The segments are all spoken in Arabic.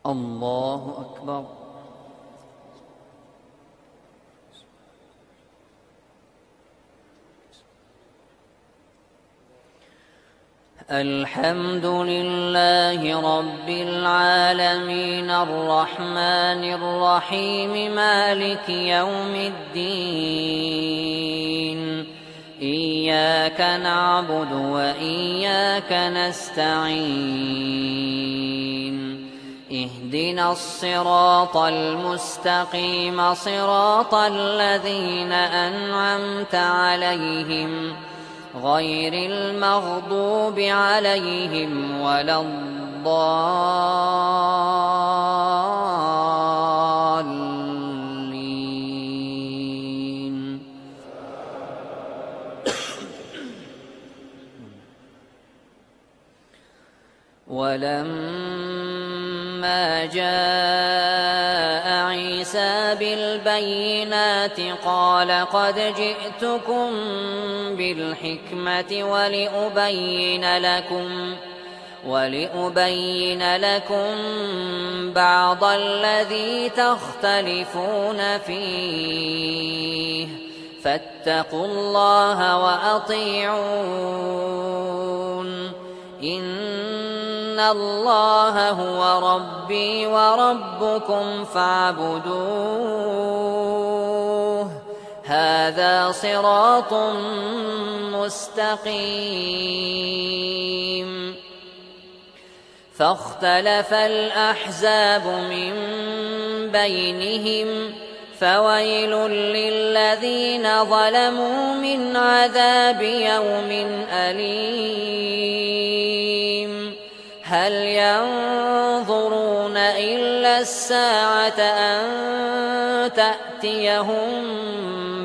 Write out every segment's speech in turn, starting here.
الله أكبر. الحمد لله رب العالمين الرحمن الرحيم مالك يوم الدين إياك نعبد وإياك نستعين اهدنا الصراط المستقيم صراط الذين أنعمت عليهم غير المغضوب عليهم ولا الضالين. ولما جاء عيسى بالبينات قال قد جئتكم بالحكمة ولأبين لكم بعض الذي تختلفون فيه فاتقوا الله وأطيعون إن الله هو ربي وربكم فاعبدوه هذا صراط مستقيم. فاختلف الأحزاب من بينهم فويل للذين ظلموا من عذاب يوم أليم. هل ينظرون إلا الساعة أن تأتيهم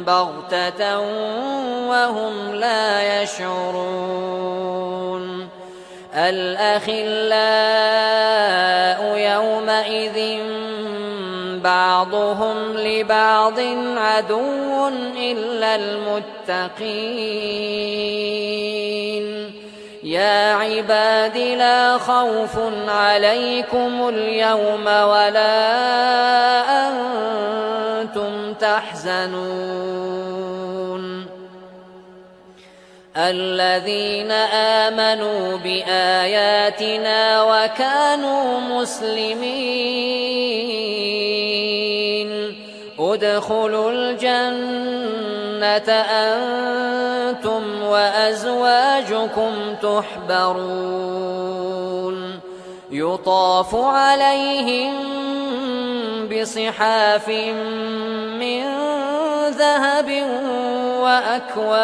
بغتة وهم لا يشعرون. الأخلاء يومئذ بعضهم لبعض عدو إلا المتقين. يا عباد لا خوف عليكم اليوم ولا أنتم تحزنون. الذين آمنوا بآياتنا وكانوا مسلمين ادخلوا الجنة أنتم وأزواجكم تحبرون يطاف عليهم بصحاف من ذهب وأكواب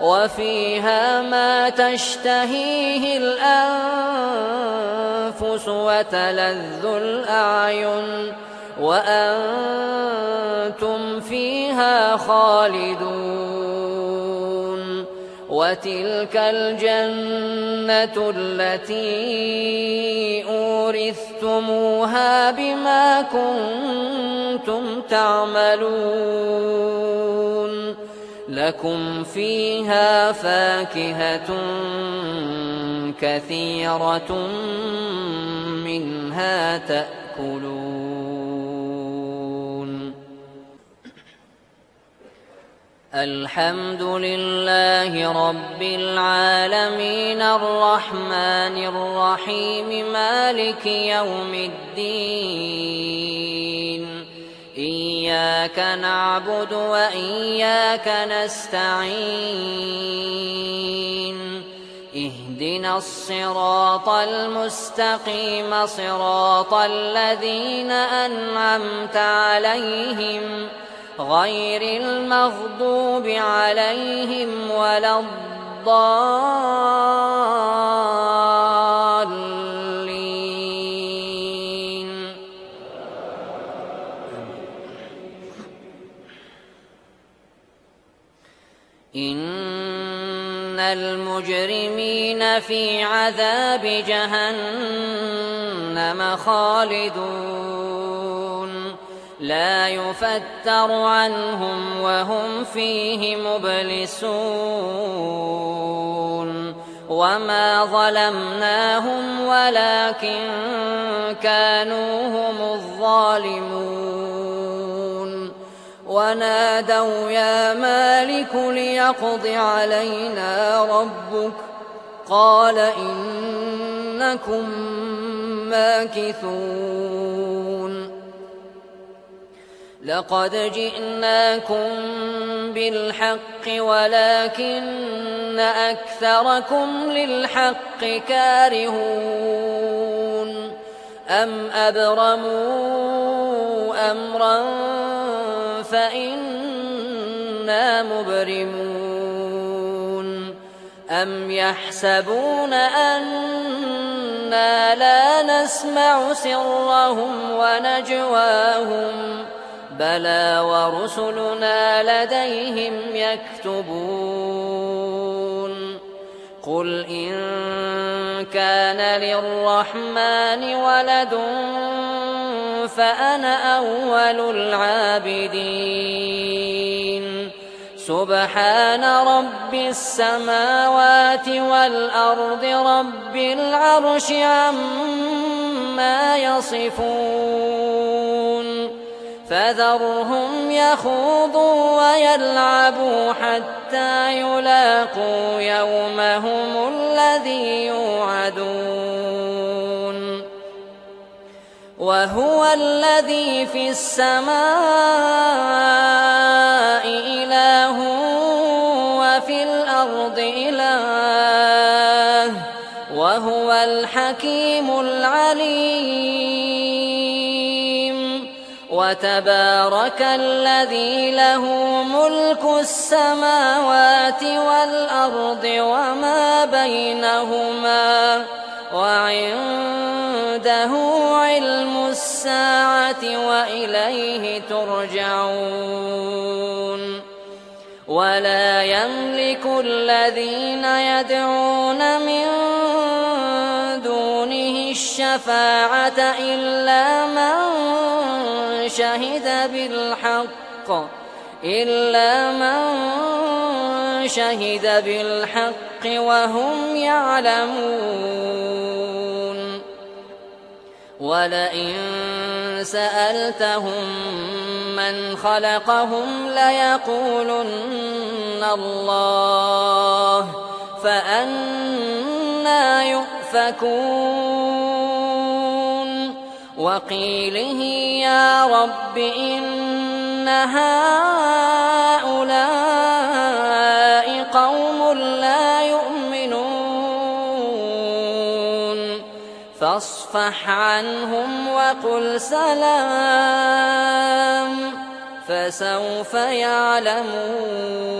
وفيها ما تشتهيه الأنفس وتلذ الأعين وأنتم فيها خالدون. وتلك الجنة التي أورثتموها بما كنتم تعملون لكم فيها فاكهة كثيرة منها تأكلون. الحمد لله رب العالمين الرحمن الرحيم مالك يوم الدين إياك نعبد وإياك نستعين اهدنا الصراط المستقيم صراط الذين أنعمت عليهم غير المغضوب عليهم ولا الضالين. إن المجرمين في عذاب جهنم خالدون لا يفتر عنهم وهم فيه مبلسون وما ظلمناهم ولكن كانوا هم الظالمون ونادوا يا مالك ليقض علينا ربك قال إنكم ماكثون لقد جئناكم بالحق ولكن أكثركم للحق كارهون أم أبرموا أمرا فإنا مبرمون أم يحسبون أنا لا نسمع سرهم ونجواهم بلى ورسلنا لديهم يكتبون قل إن كان للرحمن ولد فأنا أول العابدين سبحان رب السماوات والأرض رب العرش عما يصفون فذرهم يخوضوا ويلعبوا حتى يلاقوا يومهم الذي يوعدون وهو الذي في السماء إله وفي الأرض إله وهو الحكيم العليم وتبارك الذي له ملك السماوات والأرض وما بينهما وعنده علم الساعة وإليه ترجعون ولا يملك الذين يدعون من دونه الشفاعة إلا من شهد بالحق وهم يعلمون ولئن سألتهم من خلقهم ليقولن الله فأنى يؤفكون وقيله يا رب إن هؤلاء قوم لا يؤمنون فاصفح عنهم وقل سلام فسوف يعلمون